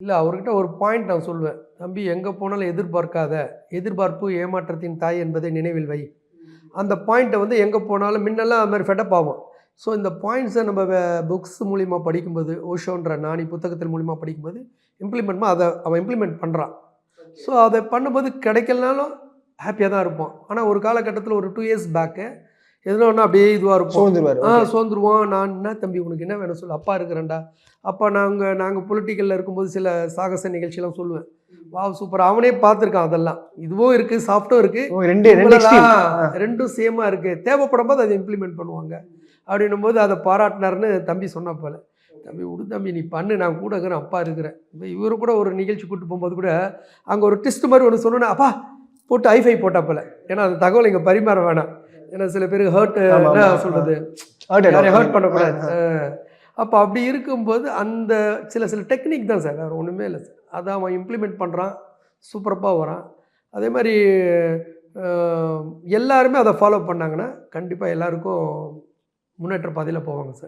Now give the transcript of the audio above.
இல்ல அவர்கிட்ட ஒரு பாயிண்ட் நான் சொல்லுவேன். "தம்பி எங்க போனாலும் எதிர்பார்க்காத. எதிர்பார்ப்பு ஏமாற்றத்தின் தாய் என்பதை நினைவில் வை." அந்த பாயிண்ட்ட வந்து எங்க போனாலும் முன்னெல்லாம் அது மாரி ஃபெடப் ஆவோம். ஸோ இந்த பாயிண்ட்ஸ நம்ம புக்ஸ் மூலியமா படிக்கும்போது, ஓஷோன்ற நானி புத்தகத்தின் மூலியமா படிக்கும்போது, அத அவன் இம்ப்ளிமெண்ட் பண்றான். ஸோ அத பண்ணும்போது கிடைக்கலனாலும் ஹேப்பியா தான் இருப்போம். ஆனா ஒரு காலகட்டத்தில ஒரு 2 இயர்ஸ் பேக்கு எதுனா ஒண்ணா அப்படியே இதுவா இருப்போம். சோர்ந்துருவாரு. ஓகே. சோர்ந்துருவோம். நான் "என்ன தம்பி உனக்கு என்ன வேணும் சொல்லு, அப்பா இருக்கிறேன்டா." அப்பா நாங்க பொலிட்டிக்கல்ல இருக்கும்போது சில சாகச நிகழ்ச்சிலாம் சொல்லுவேன். வாவ்! சூப்பர். அவனே பார்த்துருக்கான் அதெல்லாம். இதுவும் இருக்கு, சாஃப்ட்டும் இருக்கு. ஓ 2 எக்ஸ்ட்ரீம். 2ம் சேமா இருக்கு. தேவைப்படும்போது அத இம்ப்ளிமெண்ட் பண்ணுவாங்க. அப்படின்னும்போது அத பாராட்டினாருன்னு தம்பி சொன்னா போல. "தம்பி விடு தம்பி நீ பண்ணு. நான் கூட இருக்கிறேன். அப்பா இருக்கிறேன்." இப்ப இவரு கூட ஒரு நிகழ்ச்சி கூட்டு போம்போது கூட, அங்க ஒரு ட்விஸ்ட் மாரி ஒண்ணு சொன்னோனே, அப்பா போட்டு ஹைஃபை போட்டாப்புல. ஏன்னா அந்த தகவல் இங்க பரிமாற வேணாம். ஏன்னா சில பேருக்கு என்ன சொல்றது? யாரையும் ஹர்ட் பண்ணக்கூடாது. அப்ப அப்படி இருக்கும்போது அந்த சில டெக்னிக் தான் சார். வேற ஒண்ணுமே இல்ல சார். அத அவன் இம்ப்ளிமெண்ட் பண்றான். சூப்பரப்பா வரான். அதே மாரி அ எல்லாருமே அத ஃபாலோ பண்ணாங்கன்னா, கண்டிப்பா எல்லாருக்கும் முன்னேற்ற பாதையில போவாங்க சார்.